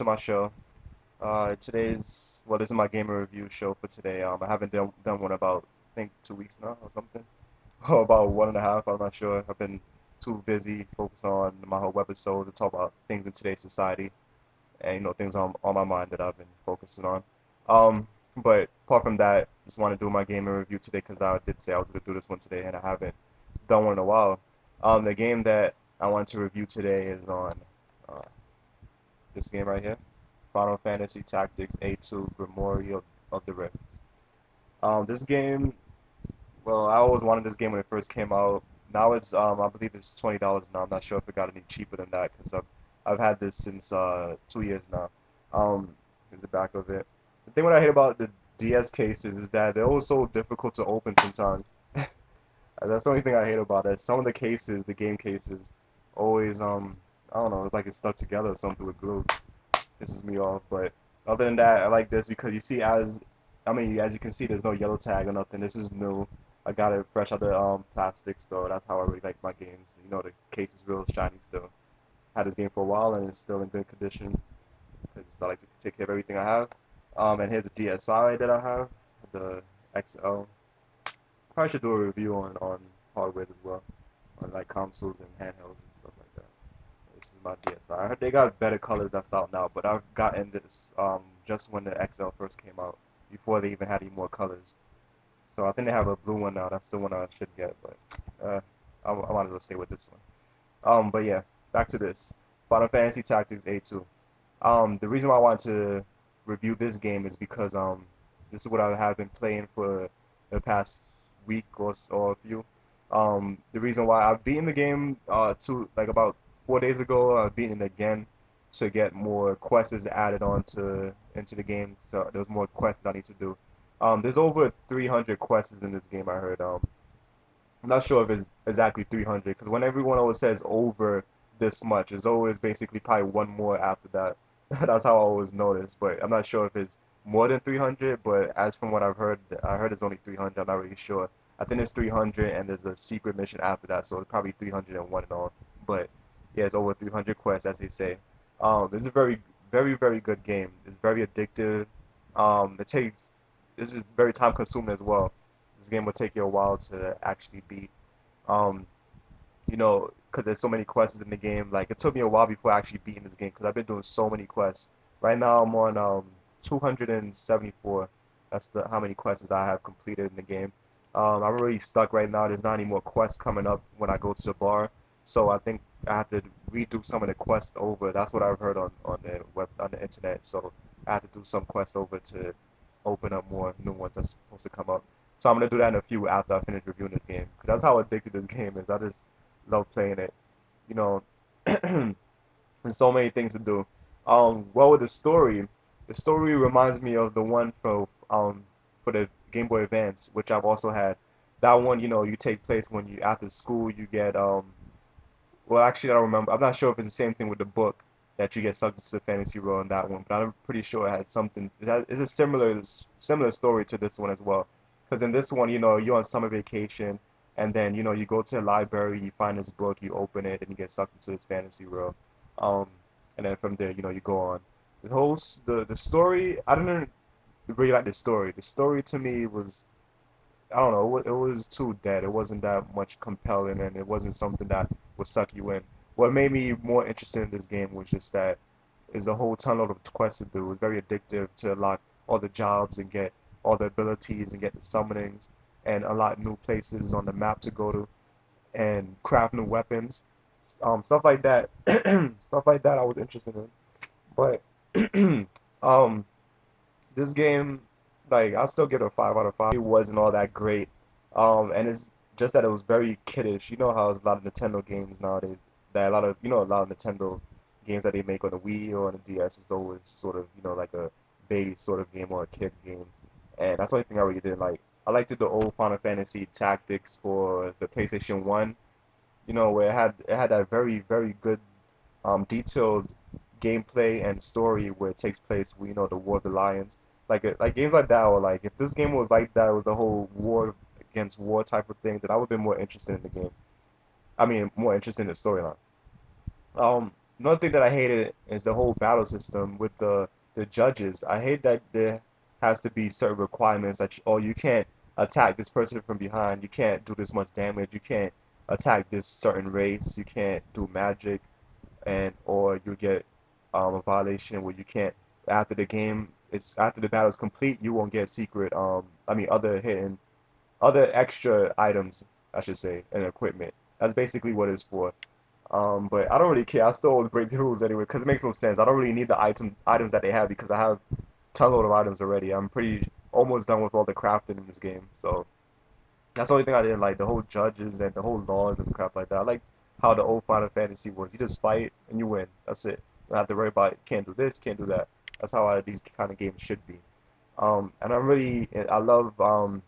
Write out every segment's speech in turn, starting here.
to my show. This is my gamer review show for today. I haven't done one about I think 2 weeks now or something, or about one and a half. I'm not sure. I've been too busy focused on my whole webisode to talk about things in today's society and things on my mind that I've been focusing on. But apart from that, just want to do my gamer review today because I did say I was gonna do this one today and I haven't done one in a while. The game that I want to review today is on uh, this game right here. Final Fantasy Tactics A2 Grimoire of the Rift. This game, well, I always wanted this game when it first came out. Now it's, I believe it's $20 now. I'm not sure if it got any cheaper than that because I've had this since 2 years now. Here's the back of it. The thing what I hate about the DS cases is that they're always so difficult to open sometimes. That's the only thing I hate about it. Some of the cases, the game cases, always I don't know, it's like it's stuck together or something with glue. Pisses me off. But other than that, I like this because you see, as you can see, there's no yellow tag or nothing. This is new. I got it fresh out the plastic, so that's how I really like my games. The case is real shiny still. Had this game for a while and it's still in good condition because I like to take care of everything I have. And here's the DSi that I have, the XL. Probably should do a review on hardware as well, on like consoles and handhelds and stuff like that. This is my DSi. I heard they got better colors that's out now, but I've gotten this just when the XL first came out, before they even had any more colors. So I think they have a blue one now. That's the one I should get, but I might as well stay with this one. But yeah, back to this. Final Fantasy Tactics A2. The reason why I wanted to review this game is because this is what I have been playing for the past week or a few. The reason why I've beaten the game about 4 days ago. I've beaten it again to get more quests added on to into the game. So there's more quests that I need to do. There's over 300 quests in this game. I heard. I'm not sure if it's exactly 300 because when everyone always says over this much, it's always basically probably one more after that. That's how I always notice. But I'm not sure if it's more than 300. But as from what I heard it's only 300. I'm not really sure. I think it's 300 and there's a secret mission after that, so it's probably 301 in all. But yeah, it's over 300 quests, as they say. This is a very, very, very good game. It's very addictive. It takes. This is very time consuming as well. This game will take you a while to actually beat. Um, because there's so many quests in the game. Like it took me a while before actually beating this game because I've been doing so many quests. Right now I'm on 274. That's the how many quests I have completed in the game. I'm really stuck right now. There's not any more quests coming up when I go to the bar, so I think I have to redo some of the quests over. That's what I've heard on the internet. So I have to do some quests over to open up more new ones that's supposed to come up. So I'm gonna do that in a few after I finish reviewing this game. Cause that's how addicted this game is. I just love playing it. You know, there's so many things to do. Well, with the story reminds me of the one for the Game Boy Advance, which I've also had. That one, you take place when you after school you get well, actually, I don't remember. I'm not sure if it's the same thing with the book that you get sucked into the fantasy world in that one, but I'm pretty sure it had something. It's a similar story to this one as well. Because in this one, you're on summer vacation, and then you go to the library, you find this book, you open it, and you get sucked into this fantasy world. Um, and then from there, you go on. The story, I didn't really like the story. The story to me was I don't know. It was too dead. It wasn't that much compelling, and it wasn't something that would suck you in. What made me more interested in this game was just that is a whole ton of quests to do. It was very addictive to unlock all the jobs and get all the abilities and get the summonings and unlock new places on the map to go to and craft new weapons. Stuff like that. Stuff like that I was interested in. But um, this game, like, I'll still give it a 5 out of 5. It wasn't all that great. And it's just that it was very kiddish. You know how there's a lot of Nintendo games nowadays that a lot of Nintendo games that they make on the Wii or on the DS is always sort of, like a baby sort of game or a kid game. And that's the only thing I really didn't like. I liked the old Final Fantasy Tactics for the PlayStation 1, where it had that very, very good detailed gameplay and story where it takes place with the War of the Lions, like games like that, or like if this game was like that, it was the whole war against war type of thing, then I would have been more interested in the game. I mean, more interested in the storyline. Um, Another thing that I hated is the whole battle system with the judges. I hate that there has to be certain requirements that oh, you can't attack this person from behind, you can't do this much damage, you can't attack this certain race, you can't do magic, and or you get a violation where you can't after the game it's after the battle is complete, you won't get secret I mean other extra items, I should say, and equipment. That's basically what it's for. But I don't really care. I still always break the rules anyway because it makes no sense. I don't really need the items that they have because I have a ton load of items already. I'm pretty almost done with all the crafting in this game. So that's the only thing I didn't like. The whole judges and the whole laws and crap like that. I like how the old Final Fantasy was. You just fight and you win. That's it. You don't have to worry about can't do this, can't do that. That's how these kind of games should be. And I love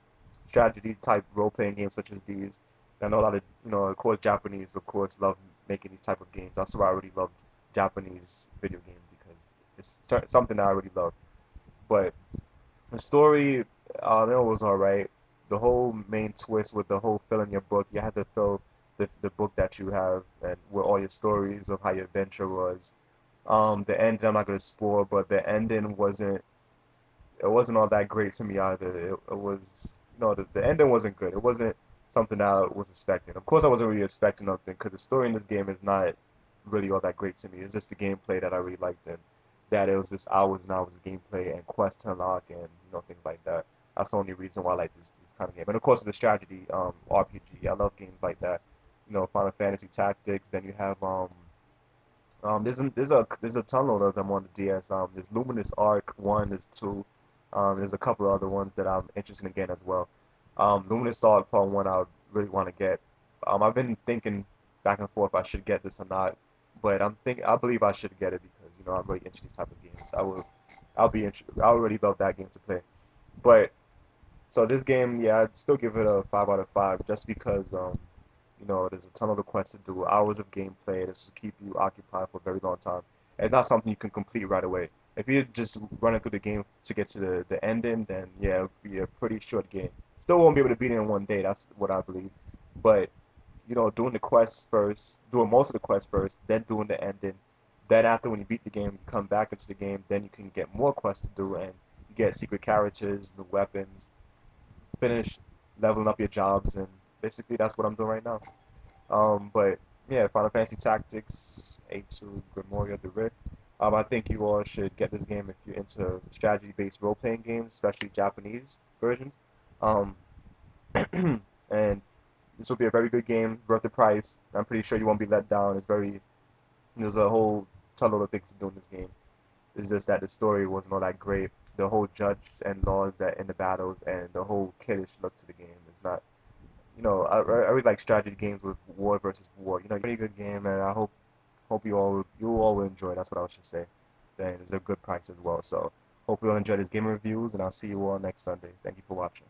strategy type role playing games such as these. I know a lot of, of course, Japanese, of course, love making these type of games. That's why I really love Japanese video games because it's something that I really love. But the story, it was alright. The whole main twist with the whole filling your book, you had to fill the book that you have and with all your stories of how your adventure was. The ending, I'm not gonna spoil, but the ending wasn't all that great to me either. It was, the ending wasn't good. It wasn't something that I was expecting. Of course, I wasn't really expecting nothing because the story in this game is not really all that great to me. It's just the gameplay that I really liked and that it was just hours and hours of gameplay and quests to unlock and things like that. That's the only reason why I like this kind of game. And of course, the strategy RPG. I love games like that. Final Fantasy Tactics. Then you have there's a ton of them on the DS. There's Luminous Arc 1, there's 2. There's a couple of other ones that I'm interested in getting as well. Luminous Arc Part 1 I would really want to get. I've been thinking back and forth if I should get this or not, but I believe I should get it because I'm really into these type of games. I would really love that game to play. But so this game, yeah, I'd still give it a 5 out of 5 just because there's a ton of requests to do, hours of gameplay. This will keep you occupied for a very long time. It's not something you can complete right away. If you're just running through the game to get to the ending, then yeah, it'll be a pretty short game. Still won't be able to beat it in one day. That's what I believe. But doing the quests first, doing most of the quests first, then doing the ending. Then after when you beat the game, you come back into the game. Then you can get more quests to do, and you get secret characters, new weapons, finish leveling up your jobs, and basically that's what I'm doing right now. But yeah, Final Fantasy Tactics A2 Grimoire the Rift. I think you all should get this game if you're into strategy-based role-playing games, especially Japanese versions. Um, and this will be a very good game, worth the price. I'm pretty sure you won't be let down. There's a whole ton of things to do in this game. It's just that the story wasn't all that great. The whole judge and laws that in the battles and the whole kiddish look to the game is not. I really like strategy games with war versus war. Pretty good game, and I hope you all will enjoy. That's what I should say. And it's a good price as well. So hope you all enjoy this game reviews, and I'll see you all next Sunday. Thank you for watching.